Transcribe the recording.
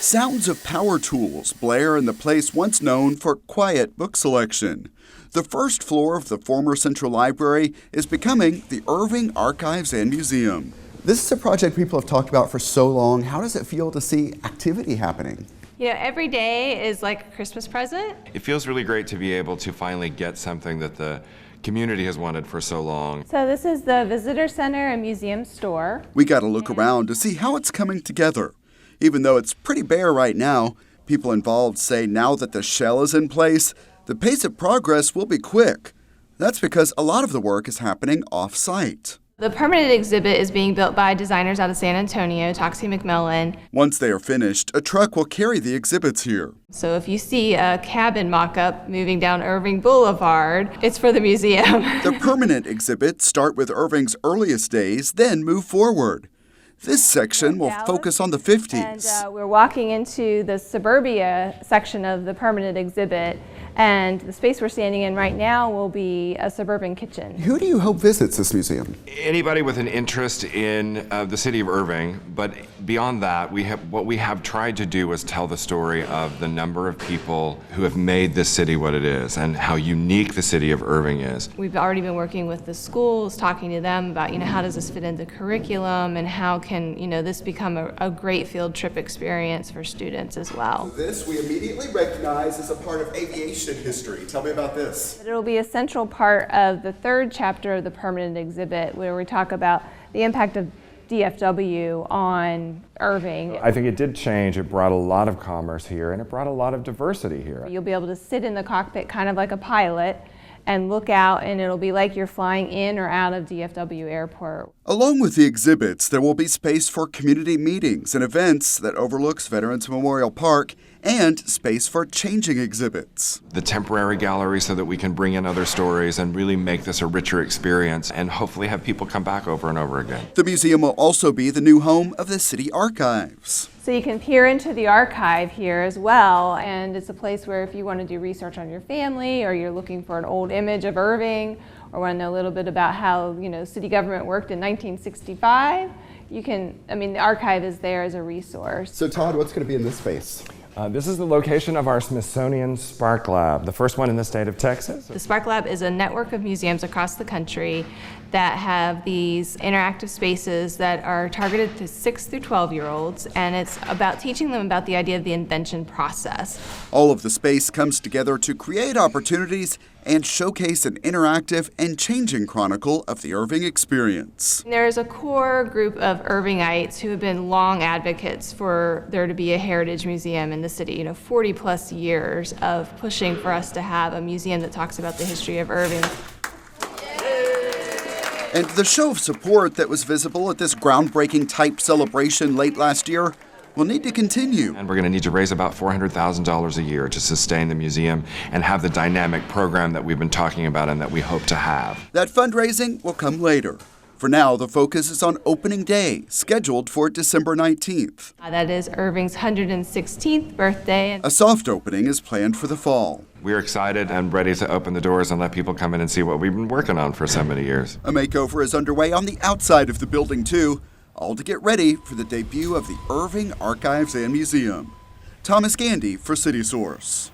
Sounds of power tools blare in the place once known for quiet book selection. The first floor of the former Central Library is becoming the Irving Archives and Museum. This is a project people have talked about for so long. How does it feel to see activity happening? You know, every day is like a Christmas present. It feels really great to be able to finally get something that the community has wanted for so long. So this is the Visitor Center and Museum Store. We got to look around to see how it's coming together. Even though it's pretty bare right now, people involved say now that the shell is in place, the pace of progress will be quick. That's because a lot of the work is happening off-site. The permanent exhibit is being built by designers out of San Antonio, Toxie McMillan. Once they are finished, a truck will carry the exhibits here. So if you see a cabin mock-up moving down Irving Boulevard, it's for the museum. The permanent exhibits start with Irving's earliest days, then move forward. This section will focus on the 50s. And we're walking into the suburbia section of the permanent exhibit, and the space we're standing in right now will be a suburban kitchen. Who do you hope visits this museum? Anybody with an interest in the city of Irving, but beyond that, what we have tried to do is tell the story of the number of people who have made this city what it is and how unique the city of Irving is. We've already been working with the schools, talking to them about, how does this fit into curriculum and how can, this become a great field trip experience for students as well. This we immediately recognize as a part of aviation history. Tell me about this. It'll be a central part of the third chapter of the permanent exhibit where we talk about the impact of DFW on Irving. I think it did change. It brought a lot of commerce here and it brought a lot of diversity here. You'll be able to sit in the cockpit kind of like a pilot and look out, and it'll be like you're flying in or out of DFW Airport. Along with the exhibits, there will be space for community meetings and events that overlooks Veterans Memorial Park and space for changing exhibits. The temporary gallery so that we can bring in other stories and really make this a richer experience and hopefully have people come back over and over again. The museum will also be the new home of the city archives. So you can peer into the archive here as well, and it's a place where if you want to do research on your family or you're looking for an old image of Irving or want to know a little bit about how, city government worked in 1965, the archive is there as a resource. So Todd, what's going to be in this space? This is the location of our Smithsonian Sparklab, the first one in the state of Texas. The Sparklab is a network of museums across the country that have these interactive spaces that are targeted to 6 through 12-year-olds, and it's about teaching them about the idea of the invention process. All of the space comes together to create opportunities and showcase an interactive and changing chronicle of the Irving experience. There's a core group of Irvingites who have been long advocates for there to be a heritage museum in the city, 40 plus years of pushing for us to have a museum that talks about the history of Irving. And the show of support that was visible at this groundbreaking type celebration late last year will need to continue. And we're going to need to raise about $400,000 a year to sustain the museum and have the dynamic program that we've been talking about and that we hope to have. That fundraising will come later. For now, the focus is on opening day, scheduled for December 19th. That is Irving's 116th birthday. A soft opening is planned for the fall. We're excited and ready to open the doors and let people come in and see what we've been working on for so many years. A makeover is underway on the outside of the building, too, all to get ready for the debut of the Irving Archives and Museum. Thomas Gandy for CitySource.